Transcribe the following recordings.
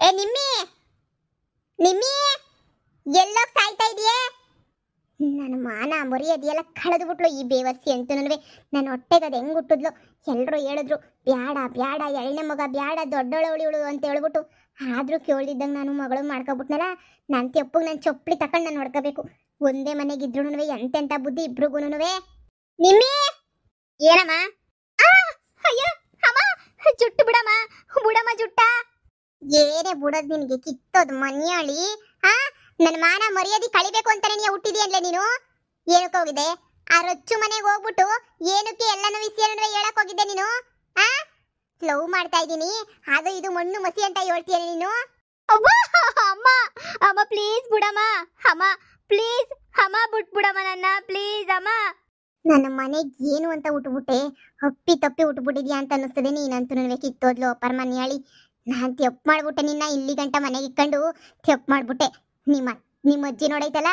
ಏ ನಿಮ್ಮಿ, ನಿಮ್ಮಿ ಎಲ್ಲೋಗ್ ಸಾಯ್ತಾ ಇದೆಯೇ? ನನ್ನ ಮಾನ ಮರ್ಯಾದೆಲ್ಲ ಕಳೆದು ಬಿಟ್ಲು ಈ ಬೇವರ್ಸಿ ಅಂತನೂ. ನನ್ನ ಹೊಟ್ಟೆಗೆ ಅದು ಹೆಂಗೆ ಹುಟ್ಟಿದ್ಲು. ಎಲ್ಲರೂ ಹೇಳಿದ್ರು ಬ್ಯಾಡ ಬ್ಯಾಡ, ಎಳ್ಳೆ ಮಗ ಬ್ಯಾಡ, ದೊಡ್ಡೊಳವಳಿವಳು ಅಂತ ಹೇಳ್ಬಿಟ್ಟು. ಆದರೂ ಕೇಳ್ದಿದ್ದಂಗೆ ನಾನು ಮಗಳು ಮಾಡ್ಕೊಬಿಟ್ನಲ್ಲ. ನನ್ನ ತೆಪ್ಪಗೆ ನಾನು ಚಪ್ಪಲಿ ತಕೊಂಡು ನಾನು ಹೊಡ್ಕೋಬೇಕು. ಒಂದೇ ಮನೆಗಿದ್ರು ಎಂತೆಂಥ ಬುದ್ಧಿ ಇಬ್ರಿಗೂ. ನಿಮ್ಮಿ, ಏನಮ್ಮ? ಅಯ್ಯೋ ಅಮ್ಮ, ಜುಟ್ಟು ಬಿಡಮ್ಮ, ಬುಡಮ್ಮ ಜುಟ್ಟ. ಏನೇ ಬುಡೋದು ನಿನಗೆ, ಕಿತ್ತೋದು ಮನ್ಯಾಳಿ. ನನ್ನ ಮಾನ ಮರ್ಯಾದೆ ಕಳಿಬೇಕು ಅಂತಾನೆ ನೀ ಹುಟ್ಟಿದೀಯನ್ಲೇ ನೀನು. ಏನಕ್ಕೆ ಹೋಗಿದೆ? ಆ ರೊಚ್ಚು ಮನೆಗೆ ಹೋಗ್ಬಿಟ್ಟು ಏನಕ್ಕೆ ಎಲ್ಲನೂ ವಿಷಯನೂ ಹೇಳಕ್ ಹೋಗಿದ್ದೆ ನೀನು? ಲವ್ ಮಾಡ್ತಾ ಇದ್ದೀನಿ, ಅದು ಇದು ಮಣ್ಣು ಮಸಿ ಅಂತ ಹೇಳ್ತೀಯ ನೀನು. ಅಮ್ಮ ಅಮ್ಮ ಪ್ಲೀಸ್ ಬಿಡಮ್ಮ, ಅಮ್ಮ ಪ್ಲೀಸ್ ಅಮ್ಮ, ಬಿಟ್ಬಿಡಮ್ಮ ನನ್ನ ಪ್ಲೀಸ್ ಅಮ್ಮ. ನನ್ನ ಮನೆಗೆ ಏನು ಅಂತ ಉಟ್ಬಿಟ್ಟೆ, ಹಪ್ಪಿ ತಪ್ಪಿ ಉಟ್ಬಿಟ್ಟಿದ್ಯಾ ಅಂತ ಅನ್ನಿಸ್ತದೆ. ನೀನಂತೂ ನನಗೆ ಕಿತ್ತೋದ್ಲು ಪರಮನ್ಯಾಳಿ. ನಾನು ತೆಪ್ಪು ಮಾಡ್ಬಿಟ್ಟೆ ನಿನ್ನ, ಇಲ್ಲಿ ಗಂಟ ಮನೆಗೆ ಇಕ್ಕೊಂಡು ತೆಪ್ಪು ಮಾಡ್ಬಿಟ್ಟೆ. ನಿಮ್ಮ ಅಜ್ಜಿ ನೋಡೈತಲ್ಲ,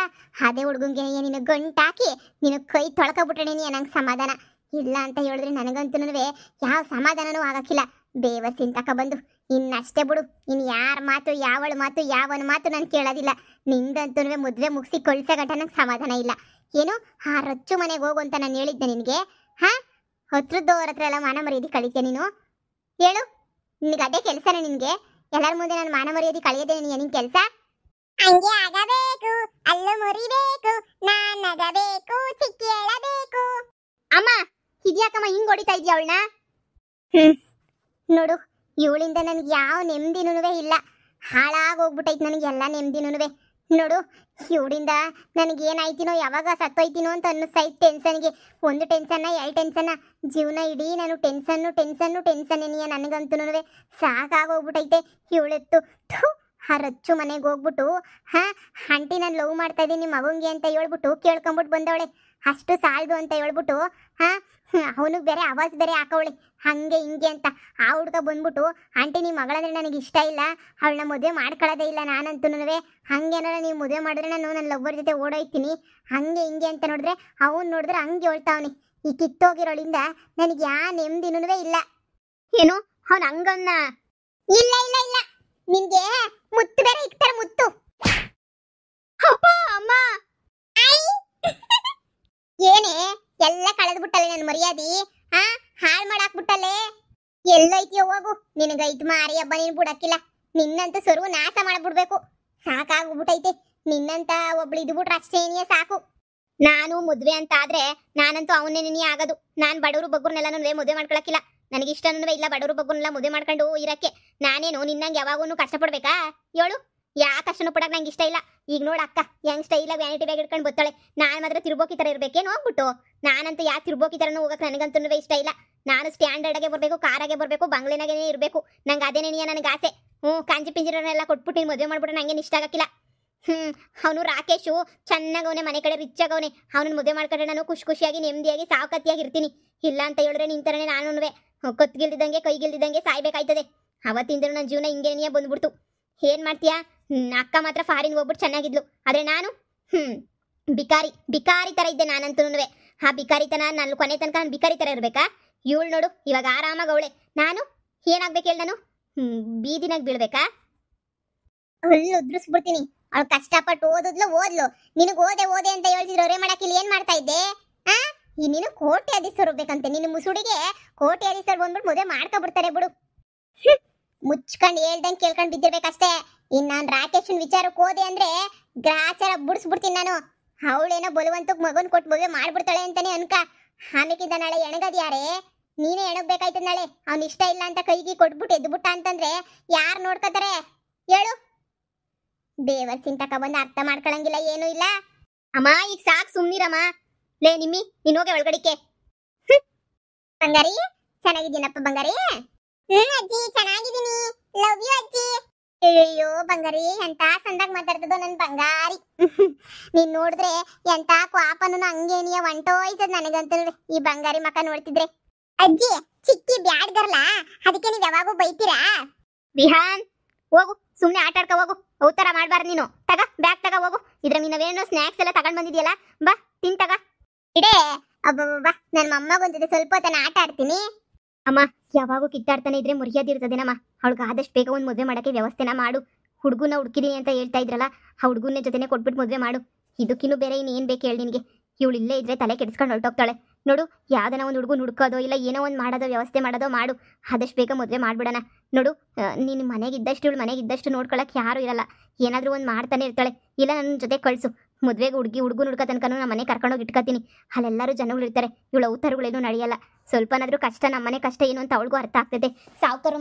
ಅದೇ ಹುಡುಗಂಗೆ ನೀನು ಗಂಟಾಕಿ ನೀನು ಕೈ ತೊಳ್ಕೊಬಿಟ್ರೆ ನೀನು ನಂಗೆ ಸಮಾಧಾನ ಇಲ್ಲ ಅಂತ ಹೇಳಿದ್ರೆ ನನಗಂತೂ ಯಾವ ಸಮಾಧಾನನೂ ಆಗಕ್ಕಿಲ್ಲ. ಬೇವರ್ಸಿನ ತಕ ಬಂದು ಇನ್ನಷ್ಟೇ ಬಿಡು. ಇನ್ನು ಯಾರ ಮಾತು, ಯಾವಳ ಮಾತು, ಯಾವನ ಮಾತು ನಾನು ಕೇಳೋದಿಲ್ಲ. ನಿಂದಂತೂ ಮದುವೆ ಮುಗಿಸಿ ಕಳ್ಸೋ ಗಂಟ ನಂಗೆ ಸಮಾಧಾನ ಇಲ್ಲ. ಏನು ಆ ರೊಚ್ಚು ಮನೆಗೆ ಹೋಗು ಅಂತ ನಾನು ಹೇಳಿದ್ದೆ ನಿನಗೆ? ಹತ್ರದವ್ರ ಹತ್ರ ಎಲ್ಲ ಮಾನ ಮರ್ಯಾದೆ ಕಳಿತೀಯ ನೀನು? ಹೇಳು, ನಿನಗೆ ಅದೇ ಕೆಲಸನೇ ನಿನಗೆ? ಎಲ್ಲರ ಮುಂದೆ ನಾನು ಮಾನ ಮರ್ಯಾದೆ ಕಳೆಯೋದೇ ನಿನ್ನ ಕೆಲಸ? ಹಂಗೆ ಆಗಬೇಕು, ಅಲ್ಲ ಮುರಿಬೇಕು, ನಾನಗಬೇಕು, ಚಿಕ್ಕಿ ಹೇಳಬೇಕು. ಅಮ್ಮ ಇದ್ಯಾಕಮ್ಮ ಹಿಂಗ್ ಹೊಡಿತಾ ಇದೀಯ ಅವಳನ್ನ? ನೋಡು, ಇವಳಿಂದ ನನಗೆ ಯಾವ ನೆಮ್ಮದಿನೂ ಇಲ್ಲ. ಹಾಳಾಗೋಗ್ಬಿಟ್ಟೈತೆ ನನಗೆ ಎಲ್ಲ ನೆಮ್ಮದಿನೂ. ನೋಡು, ಇವಳಿಂದ ನನಗೇನಾಯ್ತಿನೋ, ಯಾವಾಗ ಸತ್ತೋಯ್ತೀನೋ ಅಂತ ಅನ್ನಿಸ್ತೈತೆ. ಟೆನ್ಷನ್ಗೆ ಒಂದು ಟೆನ್ಷನ್ನ, ಎರಡು ಟೆನ್ಷನ್ನ, ಜೀವನ ಇಡೀ ನಾನು ಟೆನ್ಷನ್ನು ಟೆನ್ಷನ್ನು ಟೆನ್ಷನ್ನೇನಿಯ. ನನಗಂತೂ ಸಾಕಾಗೋಗ್ಬಿಟ್ಟೈತೆ. ಇವಳೆತ್ತು ಆ ರಚ್ಚು ಮನೆಗೆ ಹೋಗ್ಬಿಟ್ಟು ಆಂಟಿ ನಾನು ಲವ್ ಮಾಡ್ತಾ ಇದ್ದೀನಿ ಮಗಂಗೆ ಅಂತ ಹೇಳ್ಬಿಟ್ಟು ಕೇಳ್ಕೊಂಬಿಟ್ಟು ಬಂದವಳೆ. ಅಷ್ಟು ಸಾಲದು ಅಂತ ಹೇಳ್ಬಿಟ್ಟು ಅವನಿಗೆ ಬೇರೆ ಆವಾಜ್ ಬೇರೆ ಹಾಕವಳೆ, ಹಂಗೆ ಹಿಂಗೆ ಅಂತ. ಆ ಹುಡ್ಗ ಬಂದ್ಬಿಟ್ಟು ಆಂಟಿ ನಿಮ್ಮ ಮಗಳಂದ್ರೆ ನನಗೆ ಇಷ್ಟ ಇಲ್ಲ, ಅವಳನ್ನ ಮದುವೆ ಮಾಡ್ಕೊಳ್ಳೋದೇ ಇಲ್ಲ ನಾನಂತೂ. ಹಂಗೇನಾರ ನೀವು ಮದುವೆ ಮಾಡಿದ್ರೆ ನನ್ನ ಲವ್ವರ್ ಜೊತೆ ಓಡೋಯ್ತೀನಿ, ಹಂಗೆ ಹಿಂಗೆ ಅಂತ ನೋಡಿದ್ರೆ ಅವ್ನು ನೋಡಿದ್ರೆ ಹಂಗೆ ಹೇಳ್ತಾವನಿ. ಈ ಕಿತ್ತೋಗಿರೋಳಿಂದ ನನಗೆ ಯಾವ ನೆಮ್ಮದಿನೂ ಇಲ್ಲ. ಏನು ಅವನು ಹಂಗನ್ನ? ಇಲ್ಲ ಇಲ್ಲ ಇಲ್ಲ, ನಿನ್ಗೆ ಮುತ್ತು ಬೇರೆ ಇಕ್ತಾರೆ, ಮುತ್ತು. ಅಮ್ಮ ಏನೇ ಎಲ್ಲ ಕಳೆದ್ಬಿಟ್ಟಲೆ ನನ್ನ ಮರ್ಯಾದಿ, ಹಾಳು ಮಾಡಾಕ್ಬಿಟ್ಟಲೆ. ಎಲ್ಲೈತಿಯೋ ಹೋಗು, ನಿನಗೈತ್ ಮಾರಿ ಹಬ್ಬ, ನೀನು ಬಿಡಕ್ಕಿಲ್ಲ. ನಿನ್ನಂತ ಸರ್ವ ನಾಶ ಮಾಡ್ಬಿಡ್ಬೇಕು, ಸಾಕಾಗ್ಬಿಟ್ಟೈತೆ. ನಿನ್ನಂತ ಒಬ್ಳು ಇದ್ಬಿಟ್ರೆ ಅಷ್ಟೇನಿಯ ಸಾಕು. ನಾನು ಮದ್ವೆ ಅಂತ ಆದ್ರೆ ನಾನಂತೂ ಅವನ್ನೇ ಆಗೋದು. ನಾನು ಬಡವರು ಬಗ್ಗರ್ನೆಲ್ಲ ಮದುವೆ ಮಾಡ್ಕೊಳಕ್ಕಿಲ್ಲ. ನನಗೆ ಇಷ್ಟನೂ ಇಲ್ಲ ಬಡವರು ಬಗ್ಗರ್ನೆಲ್ಲ ಮದುವೆ ಮಾಡ್ಕೊಂಡು ಇರಕ್ಕೆ. ನಾನೇನು ನಿನ್ನಂಗೆ ಯಾವಾಗೂ ಕಷ್ಟಪಡ್ಬೇಕಾ ಹೇಳು? ಯಾ ಕಷ್ಟನೂ ಪಡಕ್ ನಂಗೆ ಇಷ್ಟ ಇಲ್ಲ. ಈಗ ನೋಡ ಅಕ್ಕ ಹೆಂಗ್ ಸ್ಟೈಲಾಗಿ ವ್ಯಾನಿಟಿ ಬ್ಯಾಗ್ ಇಟ್ಕೊಂಡು ಬರ್ತಾಳೆ. ನಾನು ಮಾತ್ರ ತಿರ್ಬೋಕಿ ಥರ ಇರ್ಬೇಕೇನು ಹೋಗ್ಬಿಟ್ಟು? ನಾನಂತೂ ಯಾ ತಿರ್ಬೋಕಿ ಥರನೂ ಹೋಗಕ್ಕೆ ನನಗಂತೂ ಇಷ್ಟ ಇಲ್ಲ. ನಾನು ಸ್ಟ್ಯಾಂಡರ್ಡಾಗೆ ಬರಬೇಕು, ಕಾರಾಗೆ ಬರಬೇಕು, ಬಂಗ್ಲೆನಾಗೇ ಇರಬೇಕು. ನಂಗೆ ಅದೇನೇ ನನಗೆ ಆಸೆ. ಕಾಂಜಿ ಪಿಂಜರನ್ನೆಲ್ಲ ಕೊಟ್ಬಿಟ್ಟು ನೀನು ಮದುವೆ ಮಾಡ್ಬಿಟ್ರೆ ನಂಗೆ ಇಷ್ಟ ಆಗಕ್ಕಿಲ್ಲ. ಅವನು ರಾಕೇಶು ಚೆನ್ನಾಗವನೆ, ಮನೆ ಕಡೆ ರಿಚ್ ಆಗವನೆ. ಅವನನ್ನ ಮದುವೆ ಮಾಡ್ಕೊಂಡ್ರೆ ನಾನು ಖುಷಿಯಾಗಿ ನೆಮ್ಮದಿಯಾಗಿ ಸಾವಕತ್ತಿಯಾಗಿ ಇರ್ತೀನಿ. ಇಲ್ಲ ಅಂತ ಹೇಳಿದ್ರೆ ನಿಂತರನೇ ನಾನು ಕತ್ಗಿಲ್ದಿದ್ದಂಗೆ ಕೈಗಿಲ್ದಿದ್ದಂಗೆ ಸಾಯ್ಬೇಕಾಯ್ತದೆ. ಅವತ್ತಿಂದ ನನ್ನ ಜೀವನ ಹಿಂಗೇನಿಯ ಬಂದ್ಬಿಡ್ತು. ಏನ್ ಮಾಡ್ತೀಯಾ? ಅಕ್ಕ ಮಾತ್ರ ಫಾರಿನ್ ಹೋಗ್ಬಿಟ್ಟು ಚೆನ್ನಾಗಿದ್ಲು, ಆದ್ರೆ ನಾನು ಬಿಕಾರಿ ತರ ಇದ್ದೆ ನಾನಂತೂ. ಆ ಬಿಕಾರಿತನ ನನ್ನ ಕೊನೆ ತನಕ ನಾನು ಬಿಕಾರಿ ತರ ಇರ್ಬೇಕಾ? ಇವಳು ನೋಡು ಇವಾಗ ಆರಾಮಾಗ ಅವಳೆ. ನಾನು ಏನಾಗ್ಬೇಕು ಹೇಳಿ? ನಾನು ಬೀದಿನಾಗ ಬೀಳ್ಬೇಕಾ? ಅಲ್ಲಿ ಉದ್ರಿಸ್ಬಿಡ್ತೀನಿ. ಅವಳು ಕಷ್ಟಪಟ್ಟು ಓದ್ಲು. ನಿನಗೆ ಓದೆ ಅಂತ ಹೇಳ್ತಿದ್ರು ಅವರೇ ಮಾಡಕ್ಕಿಲ್ಲ. ಏನ್ ಮಾಡ್ತಾ ಇದ್ದೆ? ನೀನು ಕೋಟ್ಯಾಧೀಶರು ಬೇಕಂತೆ. ನಿನ್ನ ಮುಸುಡಿಗೆ ಕೋಟ್ಯಾಧೀಶರು ಬಂದ್ಬಿಟ್ಟು ಮದುವೆ ಮಾಡ್ಕೊಬಿಡ್ತಾರೆ ಬಿಡು. ಮುಚ್ಕೊಂಡು ಹೇಳ್ದಂಗೆ ಕೇಳ್ಕೊಂಡು ಬಿದ್ದಿರ್ಬೇಕಷ್ಟೇ. ಇನ್ನು ನಾನು ರಾಕೇಶನ್ ವಿಚಾರಕ್ಕೆ ಹೋದೆ ಅಂದ್ರೆ ಗ್ರಾಚಾರ ಬುಡಿಸ್ಬಿಡ್ತೀನಿ ನಾನು. ಅವಳೇನೋ ಬಲವಂತಕ್ಕೆ ಮಗನ್ ಕೊಟ್ಟು ಮದುವೆ ಮಾಡ್ಬಿಡ್ತಾಳೆ ಅಂತಾನೆ ಅನ್ಕ. ಆಮೇಕಿಂದ ನಾಳೆ ಎಣಗದ್ ಯಾರೇ? ನೀನೇ ಎಣಗ್ಬೇಕಾಯ್ತದ ನಾಳೆ. ಅವ್ನು ಇಷ್ಟ ಇಲ್ಲ ಅಂತ ಕೈಗೆ ಕೊಟ್ಬಿಟ್ಟು ಎದ್ಬಿಟ್ಟ ಅಂತಂದ್ರೆ ಯಾರು ನೋಡ್ಕೋತಾರೆ ಹೇಳು? ಬೇವರ್ಸಿನ ತಕ ಬಂದು ಅರ್ಥ ಮಾಡ್ಕೊಳಂಗಿಲ್ಲ, ಏನೂ ಇಲ್ಲ. ಅಮ್ಮ ಈಗ ಸಾಕು, ಸುಮ್ನಿರಮ್ಮ. ಲೇ ನಿಮ್ಮಿ, ನೀನು ಹೋಗಿ ಒಳಗಡಿಕೆ. ಬಂಗಾರಿ ಚೆನ್ನಾಗಿದ್ದೀನಪ್ಪ ಬಂಗಾರಿ. ಅಜ್ಜಿ ಚೆನ್ನಾಗಿದ್ದೀನಿ, ಲವ್ ಯು ಅಜ್ಜಿ. ಅಯ್ಯೋ ಬಂಗಾರಿ ಎಂತ ಸಂದಾಗ ಮಾತಾಡ್ತದೋ ನನ್ ಬಂಗಾರಿ. ನೀನ್ ನೋಡಿದ್ರೆ ಎಂತ ಕ್ವಾಪನು ಹಂಗೇನಿಯ ಹೊಂಟೋಯ್ತದ ನನಗಂತ ಈ ಬಂಗಾರಿ ಮಕ್ಕ ನೋಡ್ತಿದ್ರೆ. ಅಜ್ಜಿ ಚಿಕ್ಕಿ ಬ್ಯಾಡ್ಗರ್ಲ, ಅದಕ್ಕೆ ನೀವ್ ಯಾವಾಗೂ ಬೈತೀರಾ? ಬಿಹಾನ್ ಹೋಗು, ಸುಮ್ನೆ ಆಟ ಆಡ್ಕ ಹೋಗು. ಔತರ ಮಾಡ್ಬಾರ್ದು ನೀನು. ತಗ ಬ್ಯಾಗ್ ತಗ ಹೋಗು. ಇದ್ರ ನೀವೇನೋ ಸ್ನಾಕ್ಸ್ ಎಲ್ಲ ತಗೊಂಡ್ ಬಂದಿದ್ಯಲ್ಲ, ಬಾ ತಿನ್ ತಗ. ಇಡೇ ಅಬ್ಬಬ್ಬಾ, ನನ್ನ ಮೊಮ್ಮಗೊಂದಿದೆ ಸ್ವಲ್ಪ ಹೊತ್ತನ ಆಟ ಆಡ್ತೀನಿ. ಅಮ್ಮ ಯಾವಾಗೂ ಕಿತ್ತಾಡ್ತಾನೆ ಇದ್ರೆ ಮರ್ಯಾದೆ ಇರ್ತದೇನಮ್ಮ. ಅವಳಿಗೆ ಆದಷ್ಟು ಬೇಗ ಒಂದು ಮದುವೆ ಮಾಡೋಕ್ಕೆ ವ್ಯವಸ್ಥೆನ ಮಾಡು. ಹುಡುಗನ ಹುಡುಕಿದೀನಿ ಅಂತ ಹೇಳ್ತಾ ಇದ್ರಲ್ಲ, ಆ ಹುಡುಗನ ಜೊತೆನೆ ಕೊಟ್ಬಿಟ್ಟು ಮದುವೆ ಮಾಡು. ಇದಕ್ಕಿನ್ನೂ ಬೇರೆ ಇನ್ನೇನು ಬೇಕು ಹೇಳಿ ನಿನಗೆ? ಇವಳು ಇಲ್ಲೇ ಇದ್ರೆ ತಲೆ ಕೆಡಿಸ್ಕೊಂಡು ಹೊರಟೋಗ್ತಾಳೆ ನೋಡು. ಯಾವ್ದನ ಒಂದು ಹುಡುಗನ ಹುಡುಕೋದೋ ಇಲ್ಲ ಏನೋ ಒಂದು ಮಾಡೋದೋ ವ್ಯವಸ್ಥೆ ಮಾಡೋದೋ ಮಾಡು. ಆದಷ್ಟು ಬೇಗ ಮದುವೆ ಮಾಡ್ಬಿಡೋಣ ನೋಡು. ನೀನು ಮನೆಗಿದ್ದಷ್ಟು ಇವಳು ಮನೆಗಿದ್ದಷ್ಟು ನೋಡ್ಕೊಳಕ್ಕೆ ಯಾರೂ ಇರಲ್ಲ. ಏನಾದರೂ ಒಂದು ಮಾಡ್ತಾನೆ ಇರ್ತಾಳೆ. ಇಲ್ಲ ನನ್ನ ಜೊತೆ ಕಳಿಸು ಮದುವೆಗೆ ಹುಡುಗನ ಹುಡ್ಕೋ ತನಕ ನಮ್ಮ ಮನೆ ಕರ್ಕೊಂಡೋಗಿ ಇಟ್ಕೊತೀನಿ. ಅಲ್ಲೆಲ್ಲರೂ ಜನಗಳು ಇರ್ತಾರೆ. ಇವಳು ಅವತಾರಗಳೇನು ನಡೆಯಲ್ಲ. ಸ್ವಲ್ಪನಾದರೂ ಕಷ್ಟ ನಮ್ಮ ಮನೆ ಕಷ್ಟ ಏನು ಅಂತ ಅವಳಿಗೂ ಅರ್ಥ ಆಗ್ತೈತೆ. ಸಾವುಕಾರು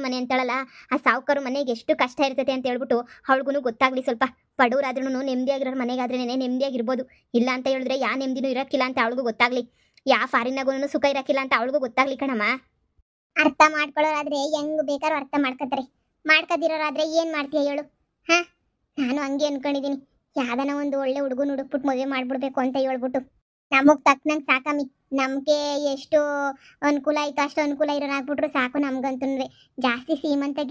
ಮನೆ ಅಂತಾಳಲ್ಲ, ಆ ಸಾವುಕಾರು ಮನೆಗೆ ಎಷ್ಟು ಕಷ್ಟ ಇರ್ತೈತೆ ಅಂತ ಹೇಳ್ಬಿಟ್ಟು ಅವಳಿಗೂ ಗೊತ್ತಾಗ್ಲಿ. ಸ್ವಲ್ಪ ಬಡವರಾದ್ರೂ ನೆಮ್ಮದಿಯಾಗಿರೋ ಮನೆಗಾದ್ರೇ ನೆಮ್ಮದಿಯಾಗಿರ್ಬೋದು. ಇಲ್ಲ ಅಂತ ಹೇಳಿದ್ರೆ ಯಾ ನೆಮ್ಮದಿನೂ ಇರೋಕ್ಕಿಲ್ಲ ಅಂತ ಅವಳಿಗೂ ಗೊತ್ತಾಗ್ಲಿ. ಯಾ ಫಾರಿನಾಗೂ ಸುಖ ಇರೋಕ್ಕಿಲ್ಲ ಅಂತ ಅವಳಿಗೂ ಗೊತ್ತಾಗ್ಲಿ ಕಣಮ್ಮ. ಅರ್ಥ ಮಾಡ್ಕೊಳ್ಳೋರಾದ್ರೆ ಹೆಂಗ್ ಬೇಕಾದ್ರೂ ಅರ್ಥ ಮಾಡ್ಕೊತಾರೆ. ಮಾಡ್ಕದಿರೋರಾದ್ರೆ ಏನು ಮಾಡ್ತೀಯ ಹೇಳು? ಹಾಂ, ನಾನು ಹಂಗೆ ಅನ್ಕೊಂಡಿದ್ದೀನಿ. ಯಾವ್ದನ ಒಂದು ಒಳ್ಳೆ ಹುಡುಗನ ಹುಡುಕ್ಬಿಟ್ಟು ಮದುವೆ ಮಾಡ್ಬಿಡ್ಬೇಕು ಅಂತ ಹೇಳ್ಬಿಟ್ಟು ನಮಗೆ ತಕ್ಕನಂಗೆ ಸಾಕಮ್ಮಿ. ನಮಗೆ ಎಷ್ಟು ಅನುಕೂಲ ಆಯ್ತು ಅಷ್ಟು ಅನುಕೂಲ ಇರೋನಾಗ್ಬಿಟ್ರು ಸಾಕು ನಮ್ಗಂತೂ. ಜಾಸ್ತಿ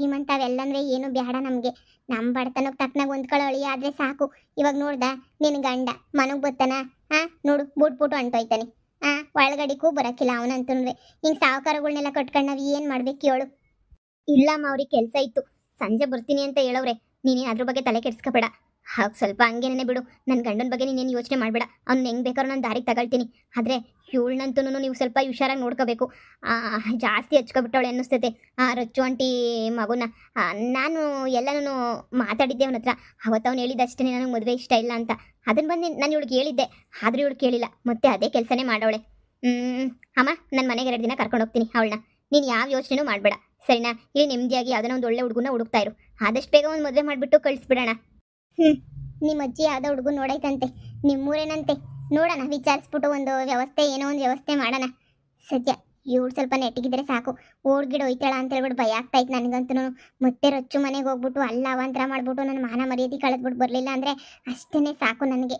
ಗೀಮಂತ ಅವೆಲ್ಲಂದ್ರೆ ಏನು ಬೇಡ ನಮಗೆ. ನಮ್ಮ ಬಡತನಕ್ಕೆ ತಕ್ಕನಾಗ ಹೊಂದ್ಕೊಳ್ಳೋ ಅಳಿ ಆದರೆ ಸಾಕು. ಇವಾಗ ನೋಡ್ದ ನಿನ್ನ ಗಂಡ ಮನೆಗೆ ಬರ್ತಾನ, ನೋಡು ಬುಟ್ಬಿಟ್ಟು ಅಂಟೋಯ್ತಾನೆ. ಒಳಗಡಿಗೂ ಬರೋಕ್ಕಿಲ್ಲ ಅವನಂತೂ. ಹಿಂಗೆ ಸಾವುಕಾರಗಳನ್ನೆಲ್ಲ ಕಟ್ಕೊಂಡು ನಾವು ಏನು ಮಾಡ್ಬೇಕು ಹೇಳು? ಇಲ್ಲಮ್ಮ, ಅವ್ರಿಗೆ ಕೆಲಸ ಇತ್ತು, ಸಂಜೆ ಬರ್ತೀನಿ ಅಂತ ಹೇಳವ್ರೆ. ನೀನೇನು ಅದ್ರ ಬಗ್ಗೆ ತಲೆ ಕೆಡ್ಸ್ಕೊಬೇಡ. ಹಾಗೆ ಸ್ವಲ್ಪ ಹಂಗೇನೇ ಬಿಡು. ನನ್ನ ಗಂಡನ ಬಗ್ಗೆ ನೀನೇನು ಯೋಚನೆ ಮಾಡಬೇಡ. ಅವ್ನು ಹೆಂಗೆ ಬೇಕಾದ್ರೂ ನಾನು ದಾರಿಗೆ ತಗೊಳ್ತೀನಿ. ಆದರೆ ಇವಳನ್ನಂತೂ ನೀವು ಸ್ವಲ್ಪ ಹುಷಾರಾಗಿ ನೋಡ್ಕೋಬೇಕು. ಜಾಸ್ತಿ ಹಚ್ಕೊಬಿಟ್ಟವಳೆ ಅನ್ನಿಸ್ತೈತೆ ರಚ್ಚು ಆಂಟಿ ಮಗುನ. ನಾನು ಎಲ್ಲನೂ ಮಾತಾಡಿದ್ದೆ ಅವನ ಹತ್ರ. ಅವತ್ತು ಅವ್ನು ಹೇಳಿದ್ದಷ್ಟೇ ನನಗೆ ಮದುವೆ ಇಷ್ಟ ಇಲ್ಲ ಅಂತ. ಅದನ್ನು ಬಂದು ನಾನು ಇವಳಿಗೆ ಹೇಳಿದ್ದೆ, ಆದರೂ ಇವಳು ಕೇಳಿಲ್ಲ. ಮತ್ತೆ ಅದೇ ಕೆಲಸನೇ ಮಾಡವಳೆ. ಅಮ್ಮ, ನನ್ನ ಮನೆಗೆ 2 ದಿನ ಕರ್ಕೊಂಡು ಹೋಗ್ತೀನಿ ಅವಳನ್ನ. ನೀನು ಯಾವ ಯೋಚನೆನೂ ಮಾಡಬೇಡ, ಸರಿನಾ? ಇಲ್ಲಿ ನೆಮ್ಮದಿಯಾಗಿ ಯಾವುದೋ ಒಂದು ಒಳ್ಳೆ ಹುಡುಗನ ಹುಡುಕ್ತಾ ಇರು. ಆದಷ್ಟು ಬೇಗ ಒಂದು ಮದುವೆ ಮಾಡಿಬಿಟ್ಟು ಕಳಿಸ್ಬಿಡೋಣ. ನಿಮ್ಮ ಅಜ್ಜಿ ಯಾವುದೋ ಹುಡುಗನ ನೋಡೈತಂತೆ, ನಿಮ್ಮೂರೇನಂತೆ. ನೋಡೋಣ, ವಿಚಾರಿಸ್ಬಿಟ್ಟು ಒಂದು ವ್ಯವಸ್ಥೆ ಏನೋ ಒಂದು ವ್ಯವಸ್ಥೆ ಮಾಡೋಣ. ಸದ್ಯ ಇವಳು ಸ್ವಲ್ಪ ನೆಟ್ಟಿಗಿದ್ರೆ ಸಾಕು. ಓಡ್ಗಿಡ ಹೋಯ್ತಾಳ ಅಂತ ಹೇಳ್ಬಿಟ್ಟು ಭಯ ಆಗ್ತಾಯಿತ್ತು ನನಗಂತೂ. ಮತ್ತೆ ರೊಚ್ಚು ಮನೆಗೆ ಹೋಗ್ಬಿಟ್ಟು ಅಲ್ಲ ಅವಾಂತರ ಮಾಡ್ಬಿಟ್ಟು ನನ್ನ ಮಾನ ಮರ್ಯಾದೆ ಕಳೆದ್ಬಿಟ್ಟು ಬರಲಿಲ್ಲ ಅಂದರೆ ಅಷ್ಟೇ ಸಾಕು ನನಗೆ.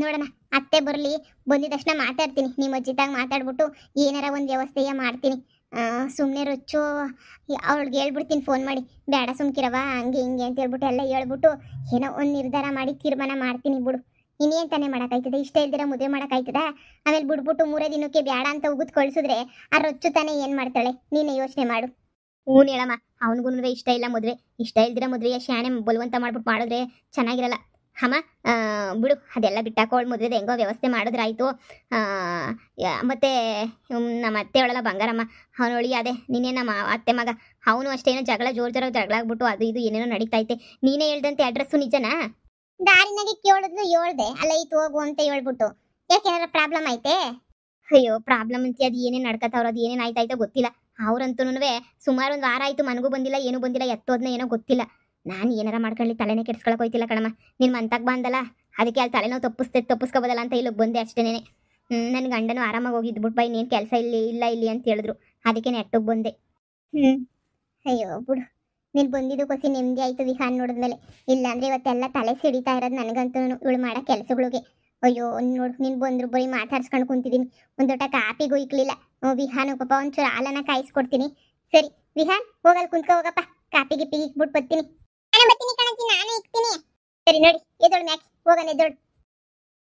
ನೋಡೋಣ, ಅತ್ತೆ ಬರಲಿ. ಬಂದಿದ ತಕ್ಷಣ ಮಾತಾಡ್ತೀನಿ. ನಿಮ್ಮ ಅಜ್ಜಿತಾಗ ಮಾತಾಡ್ಬಿಟ್ಟು ಏನಾರ ಒಂದು ವ್ಯವಸ್ಥೆಯ ಮಾಡ್ತೀನಿ. ಸುಮ್ಮನೆ ರೊಚ್ಚು ಅವಳಿಗೆ ಹೇಳ್ಬಿಡ್ತೀನಿ ಫೋನ್ ಮಾಡಿ, ಬೇಡ ಸುಮ್ಕಿರವ ಹಂಗೆ ಹಿಂಗೆ ಅಂತ ಹೇಳ್ಬಿಟ್ಟು ಎಲ್ಲ ಹೇಳ್ಬಿಟ್ಟು ಏನೋ ಒಂದು ನಿರ್ಧಾರ ಮಾಡಿ ತೀರ್ಮಾನ ಮಾಡ್ತೀನಿ ಬಿಡು. ಇನ್ನೇನು ತಾನೇ ಮಾಡೋಕ್ಕಾಯ್ತದೆ? ಇಷ್ಟ ಇಲ್ದಿರ ಮದುವೆ ಮಾಡೋಕ್ಕಾಯ್ತದ? ಆಮೇಲೆ ಬಿಡ್ಬಿಟ್ಟು 3 ದಿನಕ್ಕೆ ಬೇಡ ಅಂತ ಉಗಿದು ಕಳಿಸಿದ್ರೆ ಆ ರೊಚ್ಚು ತಾನೇ ಏನು ಮಾಡ್ತಾಳೆ? ನೀನೇ ಯೋಚನೆ ಮಾಡು. ಹ್ಞೂ ಹೇಳಮ್ಮ, ಅವನಿಗೂ ಇಷ್ಟ ಇಲ್ಲ ಮದುವೆ. ಇಷ್ಟ ಇಲ್ದಿರ ಮದುವೆಯ ಶಾನೆ ಬಲವಂತ ಮಾಡ್ಬಿಟ್ಟು ಮಾಡಿದ್ರೆ ಚೆನ್ನಾಗಿರಲ್ಲ. ಅಮ್ಮ ಬಿಡು, ಅದೆಲ್ಲ ಬಿಟ್ಟಾಕೋಳು. ಮದುವೆದು ಹೆಂಗೋ ವ್ಯವಸ್ಥೆ ಮಾಡಿದ್ರಾಯ್ತು. ಮತ್ತು ನಮ್ಮ ಅತ್ತೆ ಅವಳೆಲ್ಲ ಬಂಗಾರಮ್ಮ, ಅವನೊಳಿ ಅದೇ ನೀನೇ ನಮ್ಮ ಅತ್ತೆ ಮಗ. ಅವನು ಅಷ್ಟೇನೋ ಜೋರಾಗಿ ಜಗಳ ಆಗ್ಬಿಟ್ಟು ಅದು ಇದು ಏನೇನೋ ನಡೀತೈತೆ. ನೀನೇ ಹೇಳ್ದಂತೆ ಅಡ್ರೆಸ್ಸು ನಿಜನಾ? ದಾರಿನಾಗೆ ಕೇಳಿದ್ಲು, ಹೇಳ್ದೆ ಅಲ್ಲ ಇತ್ತು ಹೋಗು ಅಂತ ಹೇಳ್ಬಿಟ್ಟು. ಯಾಕೆನಾರ ಪ್ರಾಬ್ಲಮ್ ಐತೆ? ಅಯ್ಯೋ, ಪ್ರಾಬ್ಲಮ್ ಅಂತ ಅದು ಏನೇನು ನಡ್ಕತ್ತವ್ರು, ಅದು ಏನೇನು ಆಯ್ತಾಯ್ತೋ ಗೊತ್ತಿಲ್ಲ. ಅವ್ರಂತೂ ಸುಮಾರು ಒಂದು ವಾರ ಆಯಿತು, ಮನಗೂ ಬಂದಿಲ್ಲ, ಏನೂ ಬಂದಿಲ್ಲ. ಎತ್ತೋದನ್ನ ಏನೋ ಗೊತ್ತಿಲ್ಲ. ನಾನು ಏನಾರ ಮಾಡ್ಕೊಳ್ಳಿ, ತಲೆನೇ ಕೆಡ್ಸ್ಕೊಳಕ್ಕೆ ಹೋಯ್ತಿಲ್ಲ ಕಣಮ್ಮ. ನಿನ್ನ ಮಂತಾಗ ಬಂದಲ್ಲ, ಅದಕ್ಕೆ ಅಲ್ಲಿ ತಲೆನೋ ತಪ್ಪಿಸ್ಕೋಬೋದಲ್ಲ ಅಂತ ಇಲ್ಲಿಗೆ ಬಂದೆ ಅಷ್ಟೇನೆ. ನನ್ನ ಗಂಡನು ಆರಾಮಾಗಿ ಹೋಗಿದ್ಬಿಟ್ಟು ಬೈ, ನೀನು ಕೆಲಸ ಇಲ್ಲ ಅಂತ ಹೇಳಿದ್ರು. ಅದಕ್ಕೆ ನೆಟ್ಟಗೆ ಬಂದೆ. ಅಯ್ಯೋ ಬಿಡು, ನೀನು ಬಂದಿದ್ದಕ್ಕೋಸಿ ನೆಮ್ಮದಿ ಆಯಿತು ವಿಹಾನ್ ನೋಡಿದ್ಮೇಲೆ. ಇಲ್ಲಾಂದರೆ ಇವತ್ತೆಲ್ಲ ತಲೆ ಸಿಡಿತಾ ಇರೋದು ನನಗಂತೂ ಇವಳು ಮಾಡೋ ಕೆಲಸಗಳಿಗೆ. ಅಯ್ಯೋ ನೋಡು, ನೀನು ಬಂದರು ಬರೀ ಮಾತಾಡ್ಸ್ಕೊಂಡು ಕುಂತಿದ್ದೀನಿ. ಒಂದು ದೊಡ್ಡ ಕಾಪಿಗೂ ಇಕ್ಲಿಲ್ಲ. ವಿಹಾನು ಪಾಪ ಒಂಚೂರು ಹಾಲನ್ನು ಕಾಯಿಸ್ಕೊಡ್ತೀನಿ. ಸರಿ ವಿಹಾನ್, ಹೋಗಲ್ಲಿ ಕುಂತ್ಕೊ ಹೋಗಪ್ಪ. ಕಾಪಿಗೆ ಇಕ್ಬಿಟ್ಟು ಬರ್ತೀನಿ. ನಾನು ಬರ್ತೀನಿ ಕಣಜ್ಜಿ, ನಾನು ಇಕ್ತೀನಿ. ಸರಿ ನೋಡಿ, ಎದೋಳು ಮ್ಯಾಕೆ ಹೋಗೋಣ, ಎದೋಳು.